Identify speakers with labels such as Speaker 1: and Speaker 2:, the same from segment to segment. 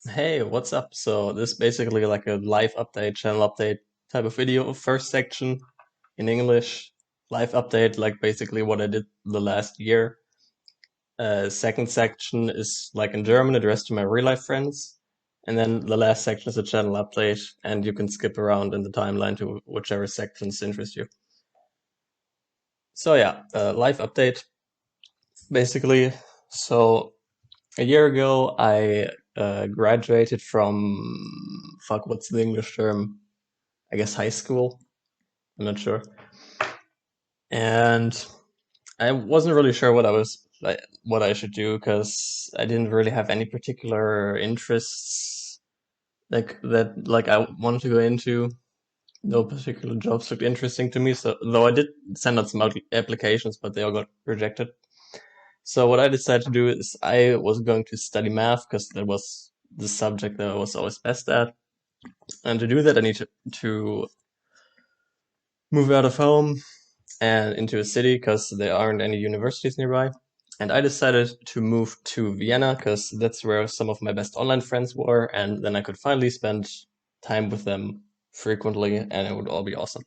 Speaker 1: Hey, what's up? So this is basically like a live update, channel update type of video. First section in English, live update, like basically what I did the last year. Second section is like in German, addressed to my real life friends. And then the last section is a channel update, and you can skip around in the timeline to whichever sections interest you. So yeah, live update, basically. So a year ago, I graduated from, fuck, what's the English term? I guess high school. I'm not sure. And I wasn't really sure what I was like, what I should do because I didn't really have any particular interests like I wanted to go into. No particular jobs looked interesting to me. So though I did send out some applications, but they all got rejected. So what I decided to do is I was going to study math because that was the subject that I was always best at. And to do that, I need to move out of home and into a city because there aren't any universities nearby. And I decided to move to Vienna because that's where some of my best online friends were, and then I could finally spend time with them frequently, and it would all be awesome.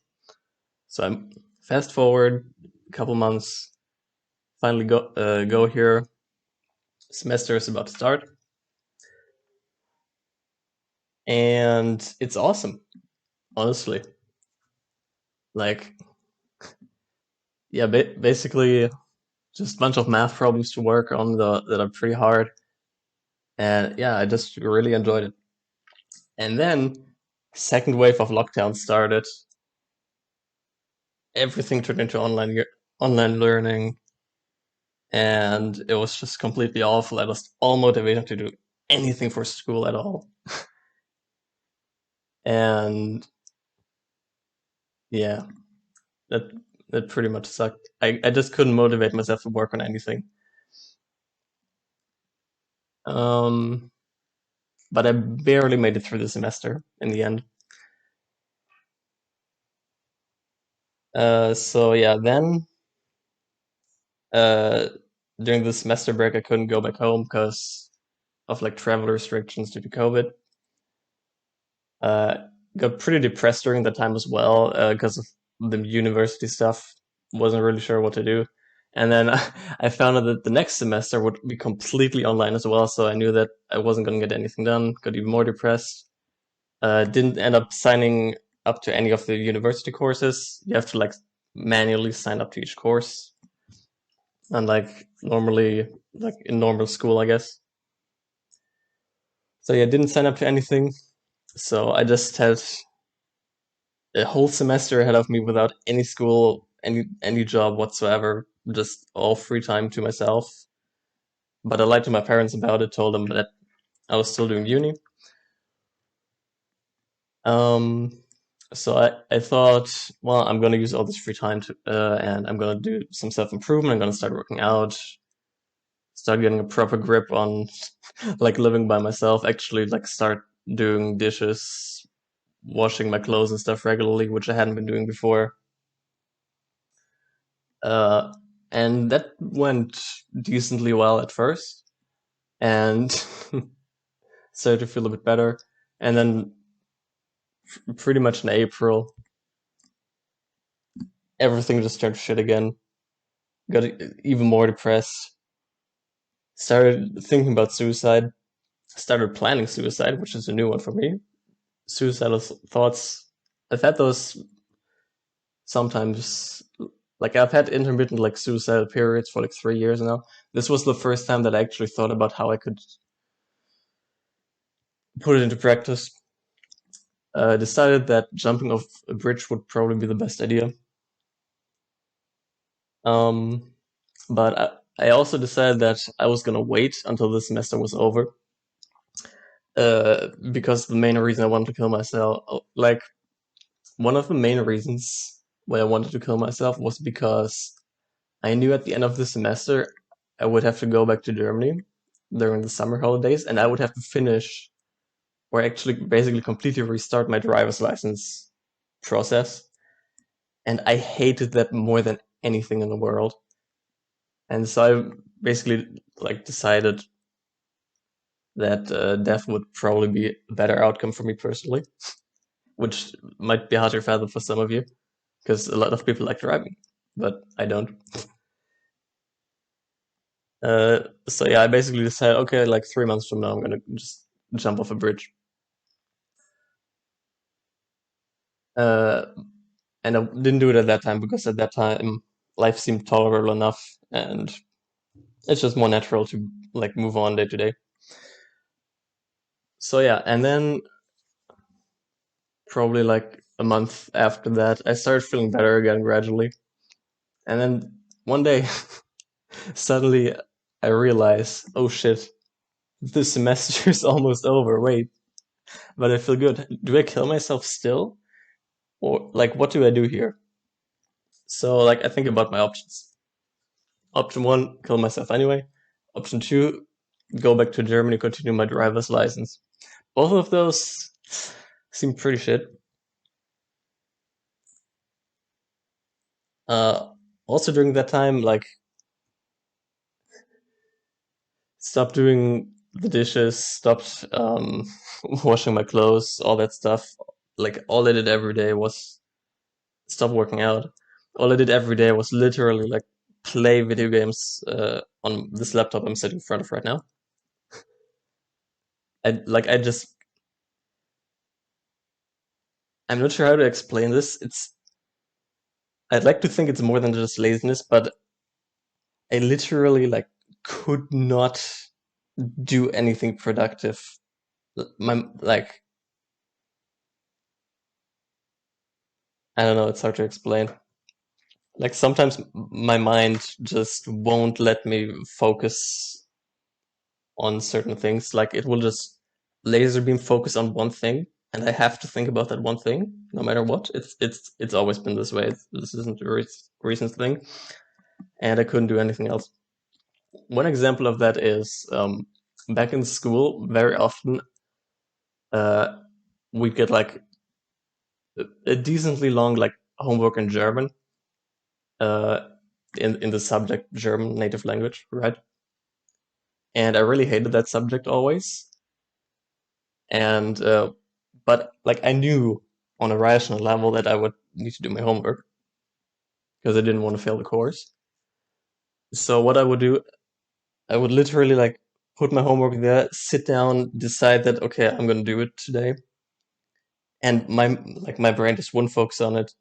Speaker 1: So I'm fast forward a couple months, finally go here. Semester is about to start, and it's awesome, honestly. Like, yeah, basically just a bunch of math problems to work on that are pretty hard. And yeah, I just really enjoyed it. And then second wave of lockdown started. Everything turned into online learning, and it was just completely awful. I lost all motivation to do anything for school at all. And yeah, that that pretty much sucked. I just couldn't motivate myself to work on anything. Um, but I barely made it through the semester in the end. So yeah, then uh, during the semester break, I couldn't go back home because of like travel restrictions due to COVID. Uh, got pretty depressed during that time as well because of the university stuff. Wasn't really sure what to do. And then I found out that the next semester would be completely online as well, so I knew that I wasn't going to get anything done. Got even more depressed. Didn't end up signing up to any of the university courses. You have to like manually sign up to each course, unlike normally, like in normal school, I guess. So yeah, didn't sign up to anything. So I just had a whole semester ahead of me without any school, any job whatsoever, just all free time to myself. But I lied to my parents about it, told them that I was still doing uni. Um, so I thought, well, I'm gonna use all this free time and I'm gonna do some self improvement. I'm gonna start working out, start getting a proper grip on like living by myself. Actually, like start doing dishes, washing my clothes and stuff regularly, which I hadn't been doing before. Uh, and that went decently well at first, and started to feel a bit better. And then, pretty much in April, everything just turned to shit again. Got even more depressed. Started thinking about suicide. Started planning suicide, which is a new one for me. Suicidal thoughts. I've had those sometimes. Like I've had intermittent like suicidal periods for like 3 years now. This was the first time that I actually thought about how I could put it into practice. Decided that jumping off a bridge would probably be the best idea. Um, but I also decided that I was gonna wait until the semester was over, because the main reason I wanted to kill myself, like one of the main reasons why I wanted to kill myself was because I knew at the end of the semester I would have to go back to Germany during the summer holidays, and I would have to finish or actually basically completely restart my driver's license process. And I hated that more than anything in the world. And so I basically like decided that death would probably be a better outcome for me personally, which might be hard to fathom for some of you, because a lot of people like driving, but I don't. So yeah, I basically decided, okay, like 3 months from now, I'm gonna just jump off a bridge. Uh, and I didn't do it at that time because at that time life seemed tolerable enough, and it's just more natural to like move on day to day. So yeah, and then probably like a month after that, I started feeling better again gradually. And then one day, suddenly I realize, oh shit, this semester is almost over. Wait, but I feel good. Do I kill myself still? Or like, what do I do here? So like, I think about my options. Option one, kill myself anyway. Option two, go back to Germany, continue my driver's license. Both of those seem pretty shit. Uh, Also during that time, like, stopped doing the dishes, stopped washing my clothes, all that stuff. Like, all I did every day was stop working out. All I did every day was literally like play video games on this laptop I'm sitting in front of right now. I just I'm not sure how to explain this. I'd like to think it's more than just laziness, but I literally like could not do anything productive. My like I don't know, it's hard to explain. Like sometimes my mind just won't let me focus on certain things. Like it will just laser beam focus on one thing, and I have to think about that one thing no matter what. It's always been this way. This isn't a recent thing, and I couldn't do anything else. One example of that is back in school. Very often, uh, we'd get like a decently long like homework in German, uh, in the subject German native language, right? And I really hated that subject always. And but like I knew on a rational level that I would need to do my homework because I didn't want to fail the course. So what I would do, I would literally like put my homework there, sit down, decide that okay, I'm gonna do it today, and my brain just wouldn't focus on it.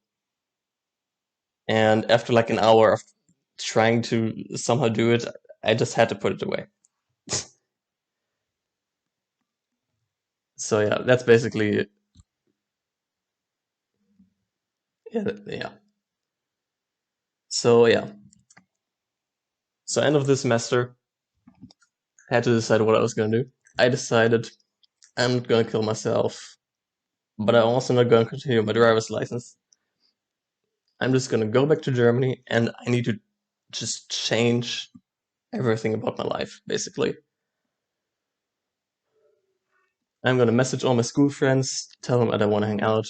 Speaker 1: And after like an hour of trying to somehow do it, I just had to put it away. So yeah, that's basically yeah. So yeah, so end of the semester, I had to decide what I was gonna do. I decided I'm not gonna kill myself, but I'm also not gonna continue my driver's license. I'm just gonna go back to Germany and I need to just change everything about my life, basically. I'm gonna message all my school friends, tell them that I wanna hang out,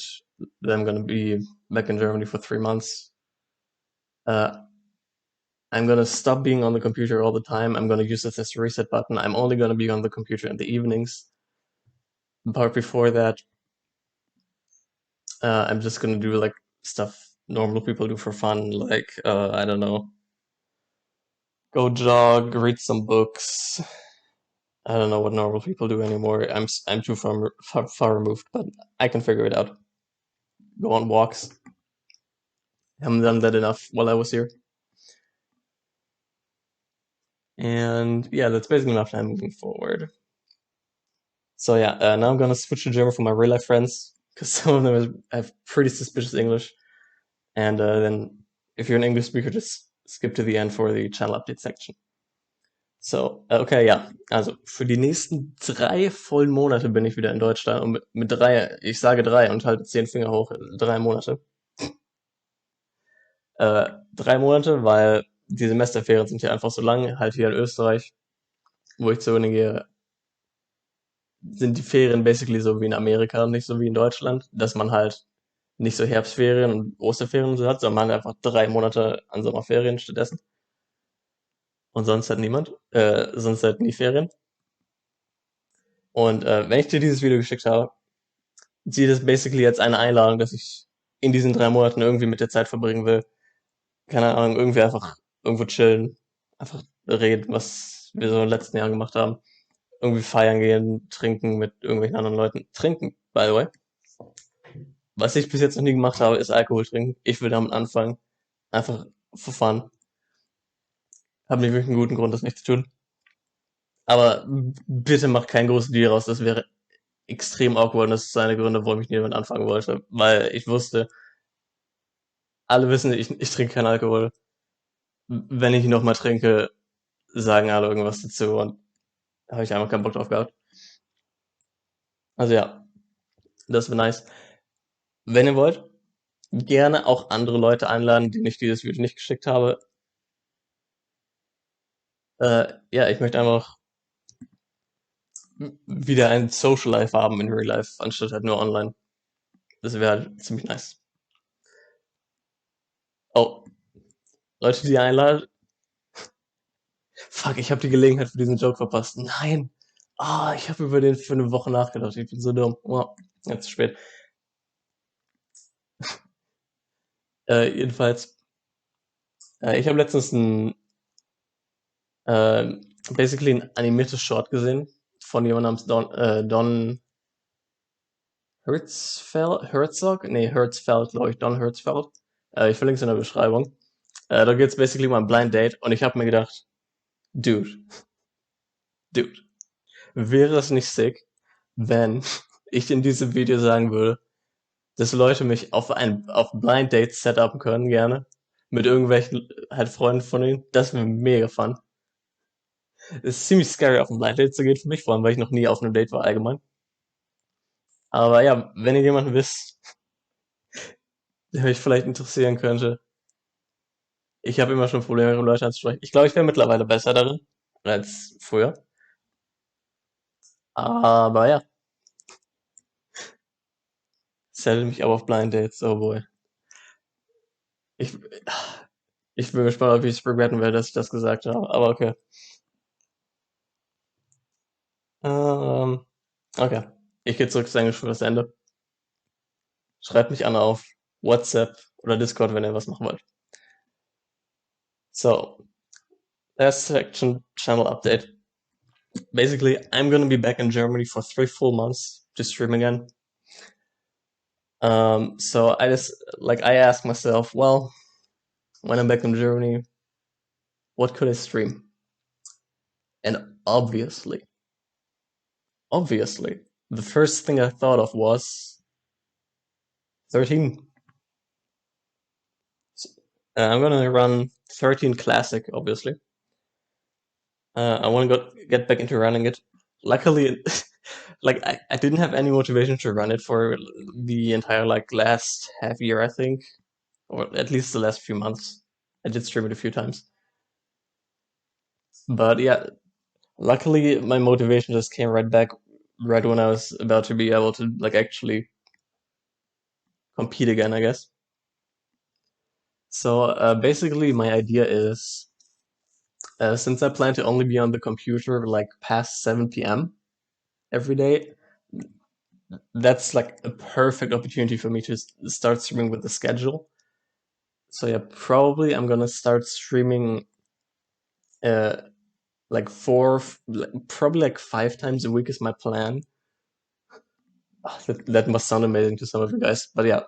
Speaker 1: that I'm gonna be back in Germany for 3 months. Uh, I'm gonna stop being on the computer all the time. I'm gonna use this as a reset button. I'm only gonna be on the computer in the evenings. But before that, I'm just gonna do like stuff normal people do for fun, like I don't know, go jog, read some books. I don't know what normal people do anymore. I'm too far removed, but I can figure it out. Go on walks. I haven't done that enough while I was here. And yeah, that's basically enough time moving forward. So yeah, now I'm gonna switch to German for my real life friends because some of them have pretty suspicious English. And then if you're an English speaker, just skip to the end for the channel update section. So, okay, ja. Also für die nächsten 3 vollen Monate bin ich wieder in Deutschland. Und mit drei, ich sage drei und halte 10 Finger hoch, 3 Monate. 3 Monate, weil die Semesterferien sind hier einfach so lang, halt hier in Österreich, wo ich zur Uni gehe, sind die Ferien basically so wie in Amerika und nicht so wie in Deutschland, dass man halt nicht so Herbstferien und Osterferien und so hat, sondern man hat einfach 3 Monate an Sommerferien stattdessen. Und sonst halt niemand. Sonst halt nie Ferien. Und wenn ich dir dieses Video geschickt habe, sieh das basically als eine Einladung, dass ich in diesen 3 Monaten irgendwie mit der Zeit verbringen will. Keine Ahnung, irgendwie einfach irgendwo chillen, einfach reden, was wir so in den letzten Jahren gemacht haben. Irgendwie feiern gehen, trinken mit irgendwelchen anderen Leuten. Trinken, by the way. Was ich bis jetzt noch nie gemacht habe, ist Alkohol trinken. Ich will damit anfangen. Einfach for fun. Hab nicht wirklich einen guten Grund, das nicht zu tun. Aber bitte mach keinen großen Deal raus. Das wäre extrem awkward und das ist einer der Gründe, warum ich nie damit anfangen wollte. Weil ich wusste, alle wissen, ich trinke keinen Alkohol. Wenn ich ihn nochmal trinke, sagen alle irgendwas dazu und da habe ich einfach keinen Bock drauf gehabt. Also ja, das wäre nice. Wenn ihr wollt, gerne auch andere Leute einladen, denen ich dieses Video nicht geschickt habe. Ja, ich möchte einfach wieder ein Social Life haben in Real Life, anstatt halt nur online. Das wäre halt ziemlich nice. Oh, Leute, die ihr einladet. Fuck, ich habe die Gelegenheit für diesen Joke verpasst. Nein. Ah, ich habe über den für eine Woche nachgedacht. Ich bin so dumm. Oh, jetzt zu spät. Jedenfalls, ich habe letztens äh, basically ein animiertes Short gesehen von jemandem namens Don Herzog? Nee, Herzfeld, glaube ich. Don Herzfeld. Ich verlinke es in der Beschreibung. Da geht es basically um ein Blind Date und ich habe mir gedacht, Dude, Dude, wäre es nicht sick, wenn ich in diesem Video sagen würde, dass Leute mich auf Blind Dates setupen können, gerne. Mit irgendwelchen halt Freunden von ihnen. Das wäre mega fun. Es ist ziemlich scary, auf ein Blind Date zu gehen für mich, vor allem, weil ich noch nie auf einem Date war allgemein. Aber ja, wenn ihr jemanden wisst, der mich vielleicht interessieren könnte, ich habe immer schon Probleme, mit Leuten anzusprechen. Ich glaube, ich wäre mittlerweile besser darin als früher. Aber ja, settle mich aber auf Blind Dates, oh boy. Ich, ich bin gespannt, ob ich es regretten werde, dass ich das gesagt habe. Aber okay. Ähm, okay. Ich gehe zurück zu Englisch für das Ende. Schreibt mich an auf WhatsApp oder Discord, wenn ihr was machen wollt. So, last section, channel update. Basically, I'm gonna be back in Germany for 3 full months to stream again. So I asked myself, well, when I'm back in Germany, what could I stream? And obviously, the first thing I thought of was 13. So, I'm gonna run 13 Classic, obviously. I want to get back into running it. Luckily, like I didn't have any motivation to run it for the entire like last half year, I think, or at least the last few months. I did stream it a few times, but yeah, luckily my motivation just came right back right when I was about to be able to like actually compete again, I guess. So basically, my idea is since I plan to only be on the computer like past 7 p.m. every day, that's like a perfect opportunity for me to start streaming with the schedule. So yeah, probably I'm gonna start streaming uh like probably like 5 times a week is my plan. That must sound amazing to some of you guys, but yeah,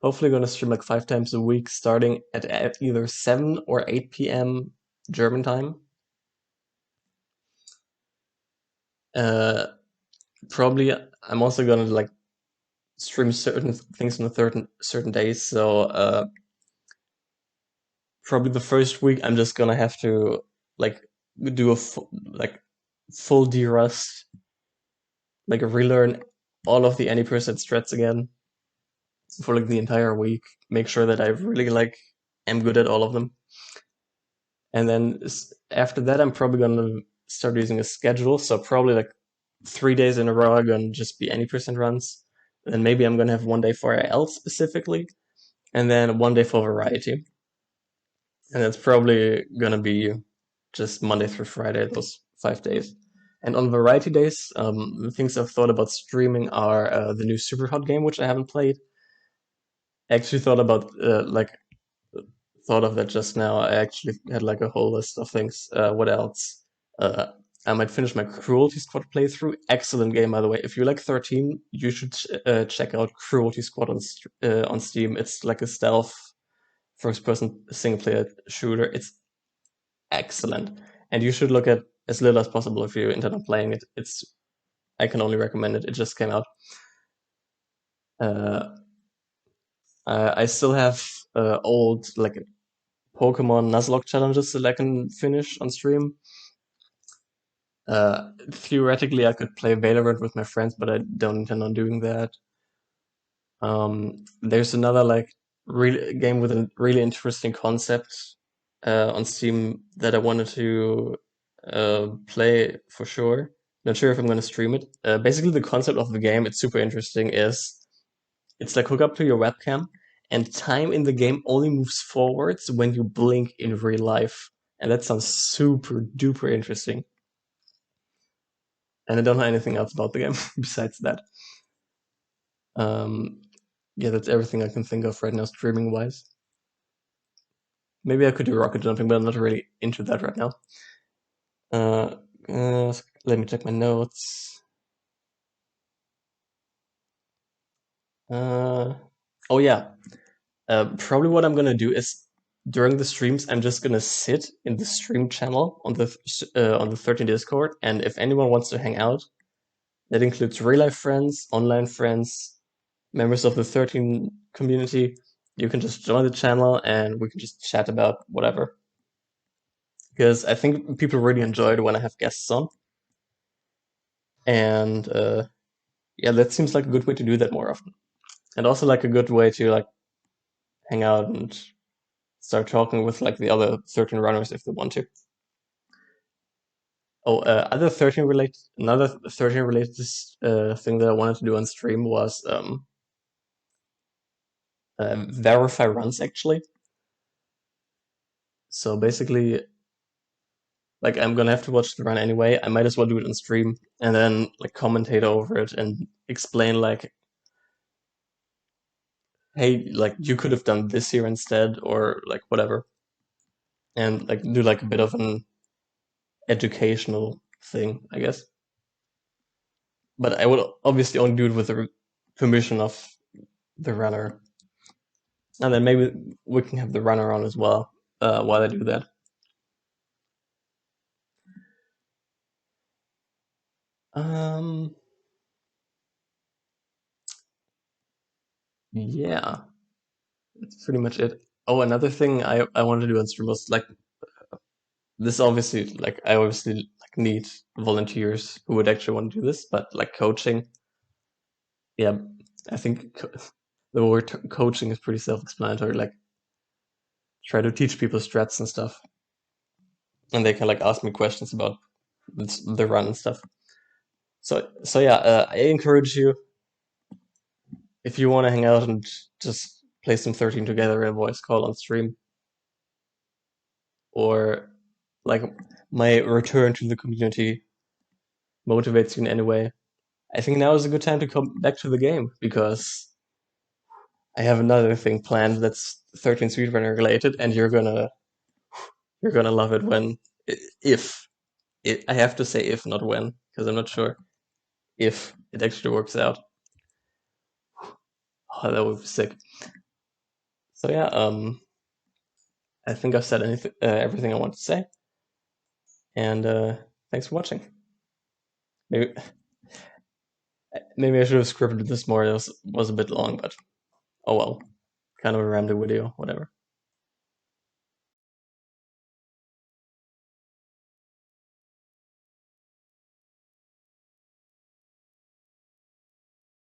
Speaker 1: hopefully gonna stream like 5 times a week, starting at either 7 or 8 p.m. German time. Uh, Probably I'm also gonna like stream certain things on certain days. So probably the first week I'm just gonna have to like do a full derust, like relearn all of the Any% strats again for like the entire week. Make sure that I really like am good at all of them. And then after that, I'm probably gonna start using a schedule. So probably like 3 days in a row are gonna just be Any% runs. And maybe I'm gonna have one day for IL specifically, and then one day for variety. And it's probably gonna be just Monday through Friday, those 5 days. And on variety days, things I've thought about streaming are the new Superhot game, which I haven't played. I actually thought of that just now. I actually had like a whole list of things. What else? Uh, I might finish my Cruelty Squad playthrough. Excellent game, by the way. If you like 13, you should check out Cruelty Squad on Steam. It's like a stealth first-person single-player shooter. It's excellent, and you should look at as little as possible if you intend on playing it. I can only recommend it. It just came out. Uh, I still have old like Pokemon Nuzlocke challenges that I can finish on stream. Theoretically, I could play Valorant with my friends, but I don't intend on doing that. There's another like really game with a really interesting concept on Steam that I wanted to play for sure. Not sure if I'm going to stream it. Basically, the concept of the game, it's super interesting, is it's like hook up to your webcam, and time in the game only moves forwards when you blink in real life. And that sounds super duper interesting. And I don't know anything else about the game besides that. Um, yeah, that's everything I can think of right now, streaming wise. Maybe I could do rocket jumping, but I'm not really into that right now. Uh, Let me check my notes. Oh yeah. Probably what I'm gonna do is during the streams, I'm just gonna sit in the stream channel on the 13 Discord, and if anyone wants to hang out, that includes real life friends, online friends, members of the 13 community. You can just join the channel, and we can just chat about whatever. Because I think people really enjoy it when I have guests on, and yeah, that seems like a good way to do that more often, and also like a good way to like hang out and start talking with like the other 13 runners if they want to. Oh, another 13 related thing that I wanted to do on stream was verify runs actually. So basically, like I'm gonna have to watch the run anyway. I might as well do it on stream and then like commentate over it and explain like, hey, like you could have done this here instead, or like whatever, and like do like a bit of an educational thing, I guess. But I would obviously only do it with the permission of the runner, and then maybe we can have the runner on as well while I do that. Um, yeah, that's pretty much it. Oh, another thing I wanted to do on stream was like this. Obviously, like I obviously like need volunteers who would actually want to do this, but like coaching, yeah, I think the word coaching is pretty self-explanatory. Like try to teach people strats and stuff, and they can like ask me questions about the run and stuff. So yeah, I encourage you if you want to hang out and just play some 13 together in a voice call on stream, or like my return to the community motivates you in any way, I think now is a good time to come back to the game because I have another thing planned that's 13 Speedrunner related, and you're gonna love it when if I have to say if, not when, because I'm not sure if it actually works out. Oh, that would be sick. So yeah, I think I've said everything I want to say, and thanks for watching. Maybe maybe I should have scripted this more. It was a bit long, but oh well, kind of a random video, whatever.